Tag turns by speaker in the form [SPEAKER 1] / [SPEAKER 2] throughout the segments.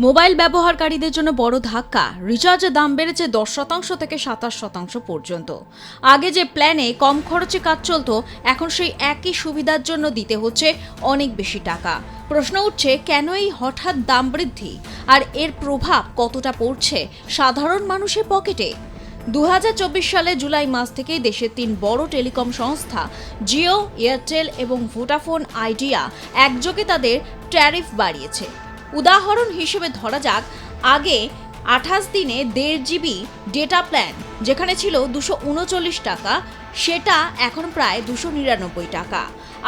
[SPEAKER 1] Mobile ব্যবহারকারীদের জন্য বড় ধাক্কা। রিচার্জের দাম বেড়েছে 10% থেকে 27% পর্যন্ত। আগে যে প্ল্যানে কম খরচে কাজ চলতো, এখন সেই একই সুবিধার জন্য দিতে হচ্ছে অনেক বেশি টাকা। প্রশ্ন উঠছে, কেন এই হঠাৎ দাম বৃদ্ধি, আর এর প্রভাব কতটা পড়ছে সাধারণ মানুষের পকেটে? 2024 সালে জুলাই মাস থেকে দেশের 3 বড় টেলিকম সংস্থা জিও, এয়ারটেল এবং ভোডাফোন আইডিয়া একযোগে তাদের ট্যারিফ বাড়িয়েছে। উদাহরণ হিসেবে ধরা যাক, আগে 28 দিনে 1.5 GB ডেটা প্ল্যান যেখানে ছিল 239 টাকা, সেটা এখন প্রায় 299 টাকা।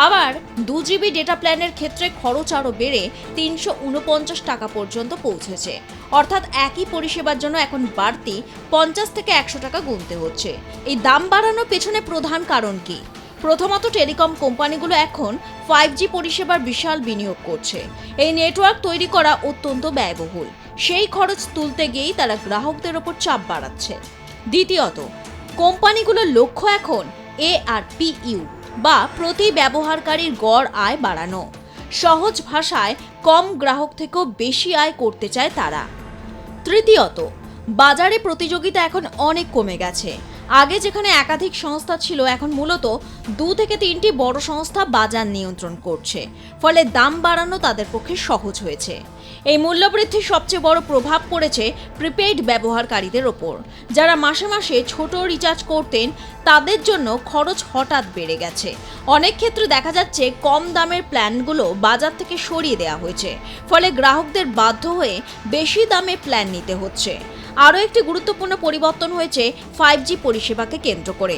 [SPEAKER 1] আবার 2 GB ডেটা প্ল্যানের ক্ষেত্রে খরচ আরও বেড়ে 349 টাকা পর্যন্ত পৌঁছেছে। অর্থাৎ একই পরিষেবার জন্য এখন বাড়তি 50 থেকে 100 টাকা গুনতে হচ্ছে। এই দাম বাড়ানোর পেছনে প্রধান কারণ কি? প্রথমত, টেলিকম কোম্পানিগুলো এখন 5G পরিষেবার বিশাল বিনিয়োগ করছে। এই নেটওয়ার্ক তৈরি করা অত্যন্ত ব্যয়বহুল। সেই খরচ তুলতে গিয়েই তারা গ্রাহকদের ওপর চাপ বাড়াচ্ছে। দ্বিতীয়ত, কোম্পানিগুলোর লক্ষ্য এখন ARPU বা প্রতি ব্যবহারকারীর গড় আয় বাড়ানো। সহজ ভাষায়, কম গ্রাহক থেকেও বেশি আয় করতে চায় তারা। তৃতীয়ত, বাজারে প্রতিযোগিতা এখন অনেক কমে গেছে। আগে যেখানে একাধিক সংস্থা ছিল, এখন মূলত 2 থেকে 3টি বড় সংস্থা বাজার নিয়ন্ত্রণ করছে। ফলে দাম বাড়ানো তাদের পক্ষে সহজ হয়েছে। এই মূল্যবৃদ্ধির সবচেয়ে বড় প্রভাব পড়েছে প্রিপেইড ব্যবহারকারীদের ওপর। যারা মাসে মাসে ছোট রিচার্জ করতেন, তাদের জন্য খরচ হঠাৎ বেড়ে গেছে। অনেক ক্ষেত্রে দেখা যাচ্ছে কম দামের প্ল্যানগুলো বাজার থেকে সরিয়ে দেওয়া হয়েছে। ফলে গ্রাহকদের বাধ্য হয়ে বেশি দামে প্ল্যান নিতে হচ্ছে। আরও একটি গুরুত্বপূর্ণ পরিবর্তন হয়েছে 5G পরিষেবাকে কেন্দ্র করে।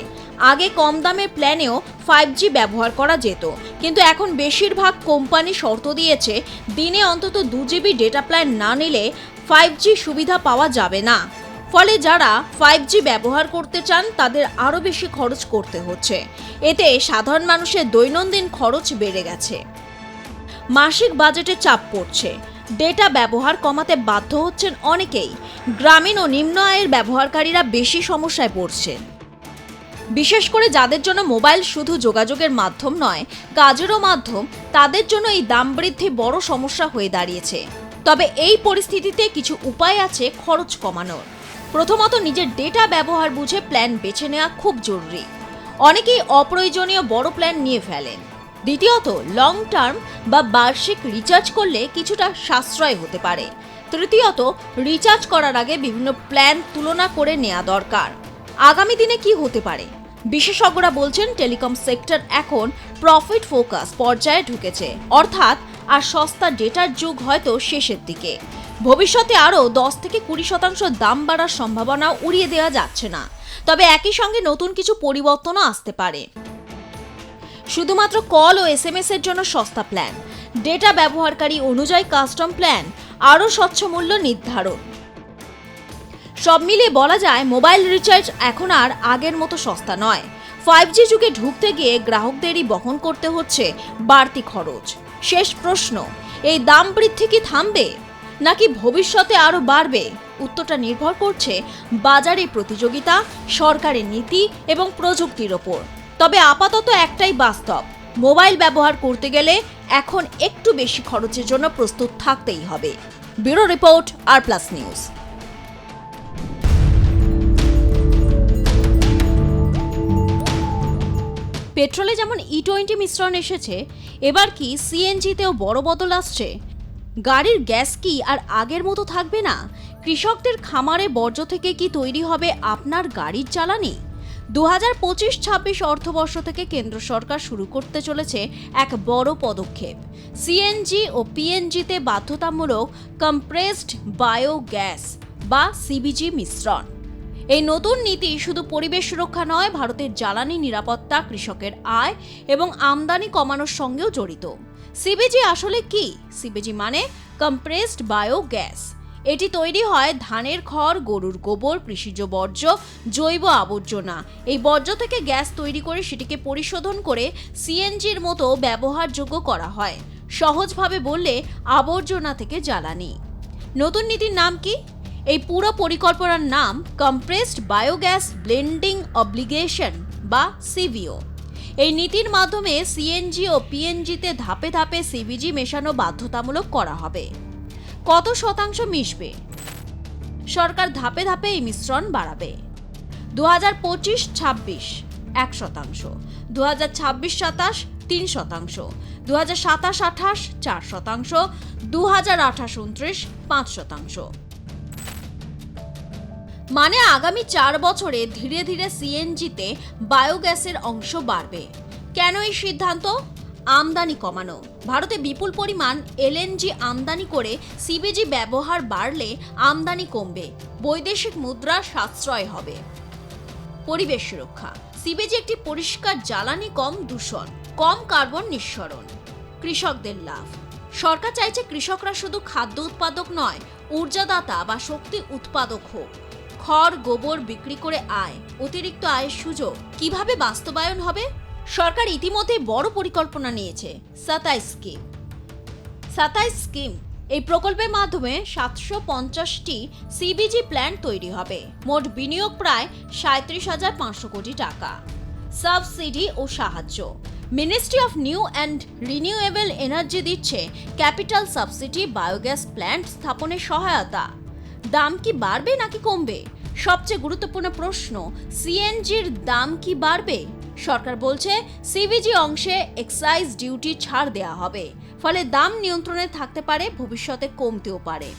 [SPEAKER 1] আগে কম দামের প্ল্যানেও 5G ব্যবহার করা যেত, কিন্তু এখন বেশিরভাগ কোম্পানি শর্ত দিয়েছে দিনে অন্তত 2 GB ডেটা প্ল্যান না নিলে 5G সুবিধা পাওয়া যাবে না। ফলে যারা 5G ব্যবহার করতে চান, তাদের আরও বেশি খরচ করতে হচ্ছে। এতে সাধারণ মানুষের দৈনন্দিন খরচ বেড়ে গেছে। মাসিক বাজেটে চাপ পড়ছে। ডেটা ব্যবহার কমাতে বাধ্য হচ্ছেন অনেকেই। গ্রামীণ ও নিম্ন আয়ের ব্যবহারকারীরা বেশি সমস্যায় পড়ছেন। বিশেষ করে যাদের জন্য মোবাইল শুধু যোগাযোগের মাধ্যম নয়, কাজেরও মাধ্যম, তাদের জন্য এই দাম বৃদ্ধি বড় সমস্যা হয়ে দাঁড়িয়েছে। তবে এই পরিস্থিতিতে কিছু উপায় আছে খরচ কমানোর। প্রথমত, নিজের ডেটা ব্যবহার বুঝে প্ল্যান বেছে নেওয়া খুব জরুরি। অনেকেই অপ্রয়োজনীয় বড় প্ল্যান নিয়ে ফেলেন। দ্বিতীয়ত, লং টার্ম বা বার্ষিক রিচার্জ করলে কিছুটা সাশ্রয় হতে পারে। তৃতীয়ত, রিচার্জ করার আগে বিভিন্ন প্ল্যান তুলনা করে নেওয়া দরকার। আগামী দিনে কি হতে পারে? বিশেষজ্ঞরা বলছেন, টেলিকম সেক্টর এখন প্রফিট ফোকাস পর্যায়ে ঢুকেছে। অর্থাৎ আর সস্তা ডেটার যুগ হয়তো শেষের দিকে। ভবিষ্যতে আরও 10 থেকে 20% দাম বাড়ার সম্ভাবনা উড়িয়ে দেওয়া যাচ্ছে না। তবে একই সঙ্গে নতুন কিছু পরিবর্তনও আসতে পারে। শুধুমাত্র কল ও SMS এর জন্য সস্তা প্ল্যান, ডেটা ব্যবহারকারী অনুযায়ী কাস্টম প্ল্যান, আরও স্বচ্ছ মূল্য নির্ধারণ। সব মিলিয়ে বলা যায়, মোবাইল রিচার্জ এখন আর আগের মতো সস্তা নয়। 5G যুগে ঢুকতে গিয়ে গ্রাহকদেরই বহন করতে হচ্ছে বাড়তি খরচ। শেষ প্রশ্ন, এই দাম বৃদ্ধি কি থামবে, নাকি ভবিষ্যতে আরও বাড়বে? উত্তরটা নির্ভর করছে বাজারে প্রতিযোগিতা, সরকারের নীতি এবং প্রযুক্তির ওপর। তবে আপাতত একটাই বাস্তব, মোবাইল ব্যবহার করতে গেলে এখন একটু বেশি খরচের জন্য প্রস্তুত থাকতেই হবে। ব্যুরো রিপোর্ট, আর প্লাস নিউজ। পেট্রোলে যেমন E20 মিশ্রণ এসেছে, এবার কি CNG-তেও বড় বদল আসছে? গাড়ির গ্যাস কি আর আগের মতো থাকবে না? কৃষকদের খামারে বর্জ্য থেকে কি তৈরি হবে আপনার গাড়ির জ্বালানি? 2025-26 অর্থবর্ষ থেকে কেন্দ্র সরকার শুরু করতে চলেছে এক বড় পদক্ষেপ। CNG ও PNG-তে বাধ্যতামূলক কম্প্রেসড বায়োগ্যাস বা CBG মিশ্রণ। এই নতুন নীতি শুধু পরিবেশ সুরক্ষা নয়, ভারতের জ্বালানি নিরাপত্তা, কৃষকের আয় এবং আমদানি কমানোর সঙ্গেও জড়িত। CBG আসলে কি? CBG মানে কম্প্রেসড বায়োগ্যাস। এটি তৈরি হয় ধানের খড়, গরুর গোবর, কৃষিজ বর্জ্য, জৈব আবর্জনা। এই বর্জ্য থেকে গ্যাস তৈরি করে সেটিকে পরিশোধন করে CNG-র মতো ব্যবহারযোগ্য করা হয়। সহজভাবে বললে, আবর্জনা থেকে জ্বালানি। নতুন নীতির নাম কি? এই পুরো পরিকল্পনার নাম কম্প্রেসড বায়োগ্যাস ব্লেন্ডিং অব্লিগেশন বা CBO। এই নীতির মাধ্যমে CNG ও PNG-তে ধাপে ধাপে CBG মেশানো বাধ্যতামূলক করা হবে। কত শতাংশ মিশবে? সরকার ধাপে ধাপে এই মিশ্রণ বাড়াবে। 2025-26 1%, 2026-27 3%, 2027-28 4%, 2028-29 5%। মানে আগামী 4 বছরে ধীরে ধীরে সিএনজিতে বায়োগ্যাসের অংশ বাড়বে। কেন এই সিদ্ধান্ত? আমদানি কমানো। ভারতে বিপুল পরিমাণ এলএনজি আমদানি করে সিবিজি ব্যবহার বাড়লে আমদানি কমবে, বৈদেশিক মুদ্রা সাশ্রয় হবে। পরিবেশ সুরক্ষা। সিবিজি একটি পরিষ্কার জ্বালানি, কম দূষণ, কম কার্বন নিঃসরণ। কৃষকদের লাভ। সরকার চাইছে কৃষকরা শুধু খাদ্য উৎপাদক নয়, ঊর্জাদাতা বা শক্তি উৎপাদক হোক। খড় গোবর বিক্রি করে আয়, অতিরিক্ত আয়ের সুযোগ কিভাবে বাস্তবায়ন হবে? সরকার ইতিমধ্যে বড় পরিকল্পনা নিয়েছে। 27 স্কিম। এই প্রকল্পের মাধ্যমে 750টি সিবিজি প্ল্যান্ট তৈরি হবে। মোট বিনিয়োগ প্রায় 37,500 কোটি টাকা। সাবসিডি ও সাহায্য। Ministry of new and renewable energy দিচ্ছে ক্যাপিটাল সাবসিডি, বায়োগ্যাস প্ল্যান্ট স্থাপনের সহায়তা। দাম কি বাড়বে নাকি কমবে? সবচেয়ে গুরুত্বপূর্ণ প্রশ্ন, সিএনজির দাম কি বাড়বে? সরকার বলছে সিবিজি অংশে এক্সাইজ ডিউটি ছাড় দেওয়া হবে, ফলে দাম নিয়ন্ত্রণে থাকতে পারে, ভবিষ্যতে কমতেও পারে।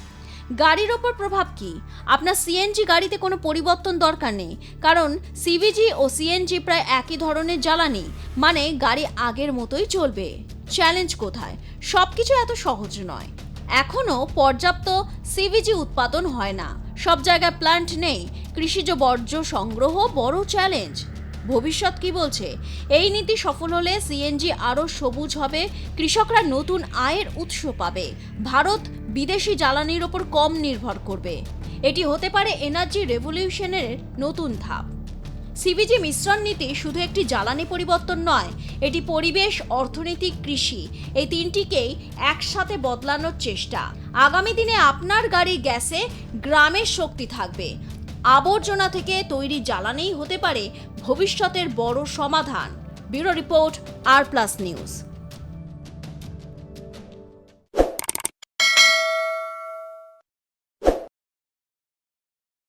[SPEAKER 1] গাড়ির ওপর প্রভাব কি? আপনার সিএনজি গাড়িতে কোনো পরিবর্তন দরকার নেই, কারণ সিবিজি ও সিএনজি প্রায় একই ধরনের জ্বালানি, মানে গাড়ি আগের মতোই চলবে। চ্যালেঞ্জ কোথায়? সবকিছু এত সহজ নয়। এখনো পর্যাপ্ত সিবিজি উৎপাদন হয় না, সব জায়গায় প্ল্যান্ট নেই। কৃষিজ বর্জ্য সংগ্রহ বড় চ্যালেঞ্জ। ভবিষ্যৎ কি বলছে? এই নীতি সফল হলে সিএনজি আরও সবুজ হবে, কৃষকরা নতুন আয়ের উৎস পাবে, ভারত বিদেশি জ্বালানির ওপর কম নির্ভর করবে। এটি হতে পারে এনার্জি রেভলিউশনের নতুন ধাপ। সিবিজি মিশ্রণ নীতি শুধু একটি জ্বালানি পরিবর্তন নয়, এটি পরিবেশ, অর্থনীতি, কৃষি এই তিনটিকেই একসাথে বদলানোর চেষ্টা। আগামী দিনে আপনার গাড়ির গ্যাসে গ্রামের শক্তি থাকবে, আবর্জনা থেকে তৈরি জ্বালানিই হতে পারে ভবিষ্যতের বড় সমাধান। ব্যুরো রিপোর্ট, আর প্লাস নিউজ।